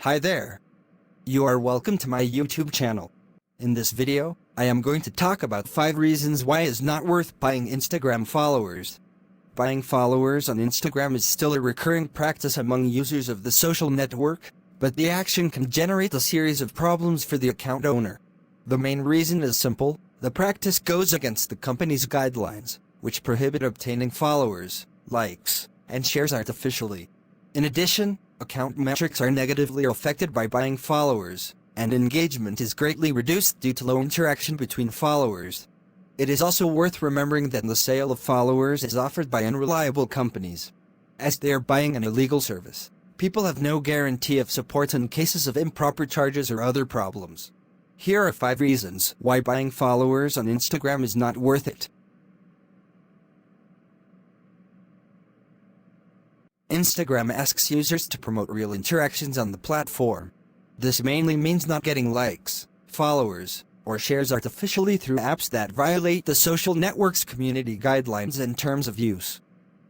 Hi there. You are welcome to my YouTube channel. In this video, I am going to talk about 5 reasons why it's not worth buying Instagram followers. Buying followers on Instagram is still a recurring practice among users of the social network, but the action can generate a series of problems for the account owner. The main reason is simple: the practice goes against the company's guidelines, which prohibit obtaining followers, likes, and shares artificially. In addition, account metrics are negatively affected by buying followers, and engagement is greatly reduced due to low interaction between followers. It is also worth remembering that the sale of followers is offered by unreliable companies. As they are buying an illegal service, people have no guarantee of support in cases of improper charges or other problems. Here are 5 reasons why buying followers on Instagram is not worth it. Instagram asks users to promote real interactions on the platform. This mainly means not getting likes, followers, or shares artificially through apps that violate the social network's community guidelines and terms of use.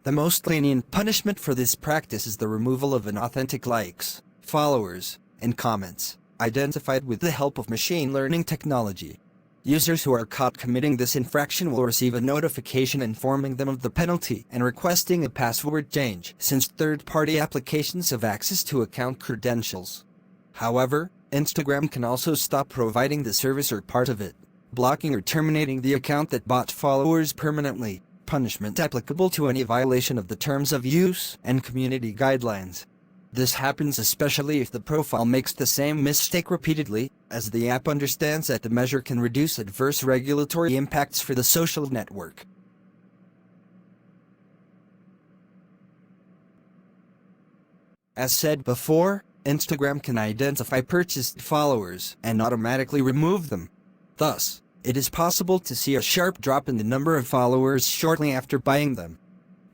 The most lenient punishment for this practice is the removal of inauthentic likes, followers, and comments, identified with the help of machine learning technology. Users who are caught committing this infraction will receive a notification informing them of the penalty and requesting a password change, since third-party applications have access to account credentials. However, Instagram can also stop providing the service or part of it, blocking or terminating the account that bought followers permanently, punishment applicable to any violation of the terms of use and community guidelines. This happens especially if the profile makes the same mistake repeatedly, as the app understands that the measure can reduce adverse regulatory impacts for the social network. As said before, Instagram can identify purchased followers and automatically remove them. Thus, it is possible to see a sharp drop in the number of followers shortly after buying them.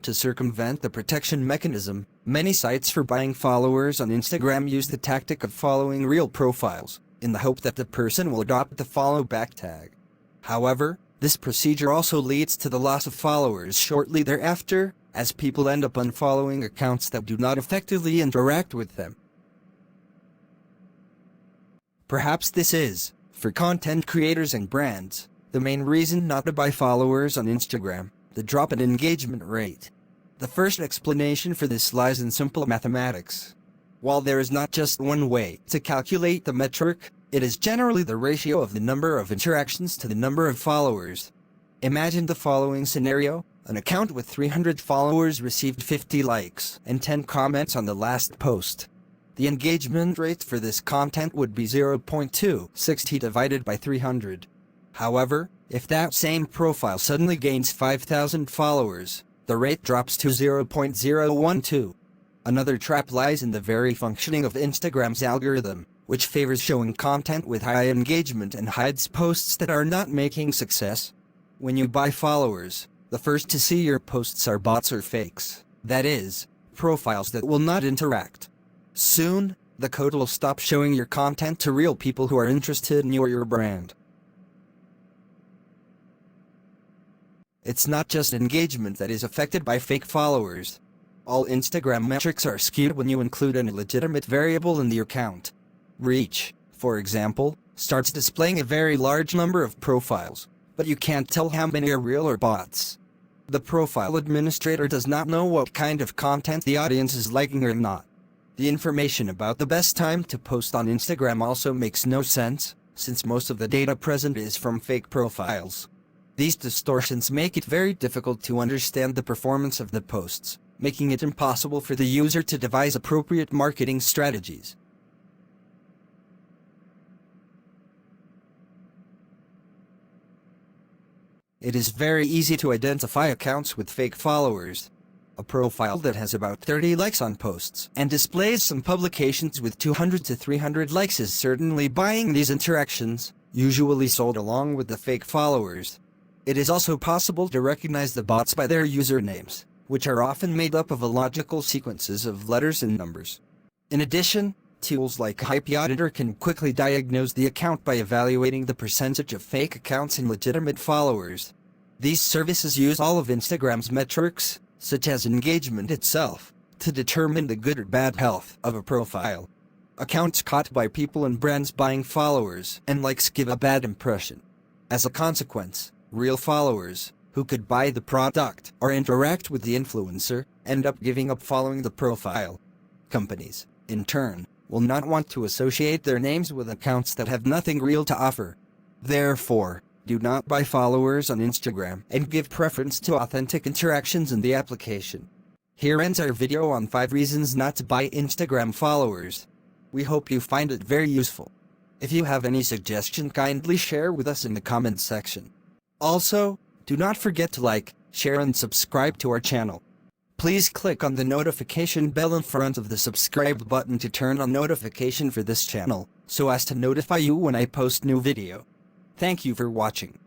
To circumvent the protection mechanism, many sites for buying followers on Instagram use the tactic of following real profiles, in the hope that the person will adopt the follow back tag. However, this procedure also leads to the loss of followers shortly thereafter, as people end up unfollowing accounts that do not effectively interact with them. Perhaps this is, for content creators and brands, the main reason not to buy followers on Instagram: the drop in engagement rate. The first explanation for this lies in simple mathematics. While there is not just one way to calculate the metric, it is generally the ratio of the number of interactions to the number of followers. Imagine the following scenario: an account with 300 followers received 50 likes and 10 comments on the last post. The engagement rate for this content would be 0.260 divided by 300. However, if that same profile suddenly gains 5,000 followers, the rate drops to 0.012. Another trap lies in the very functioning of Instagram's algorithm, which favors showing content with high engagement and hides posts that are not making success. When you buy followers, the first to see your posts are bots or fakes, that is, profiles that will not interact. Soon, the code will stop showing your content to real people who are interested in you or your brand. It's not just engagement that is affected by fake followers. All Instagram metrics are skewed when you include an illegitimate variable in the account. Reach, for example, starts displaying a very large number of profiles, but you can't tell how many are real or bots. The profile administrator does not know what kind of content the audience is liking or not. The information about the best time to post on Instagram also makes no sense, since most of the data present is from fake profiles. These distortions make it very difficult to understand the performance of the posts, making it impossible for the user to devise appropriate marketing strategies. It is very easy to identify accounts with fake followers. A profile that has about 30 likes on posts and displays some publications with 200 to 300 likes is certainly buying these interactions, usually sold along with the fake followers. It is also possible to recognize the bots by their usernames, which are often made up of illogical sequences of letters and numbers. In addition, tools like Hype Auditor can quickly diagnose the account by evaluating the percentage of fake accounts and legitimate followers. These services use all of Instagram's metrics, such as engagement itself, to determine the good or bad health of a profile. Accounts caught by people and brands buying followers and likes give a bad impression. As a consequence, real followers, who could buy the product or interact with the influencer, end up giving up following the profile. Companies, in turn, will not want to associate their names with accounts that have nothing real to offer. Therefore, do not buy followers on Instagram and give preference to authentic interactions in the application. Here ends our video on 5 reasons not to buy Instagram followers. We hope you find it very useful. If you have any suggestion, kindly share with us in the comments section. Also, do not forget to like, share and subscribe to our channel. Please click on the notification bell in front of the subscribe button to turn on notification for this channel, so as to notify you when I post new video. Thank you for watching.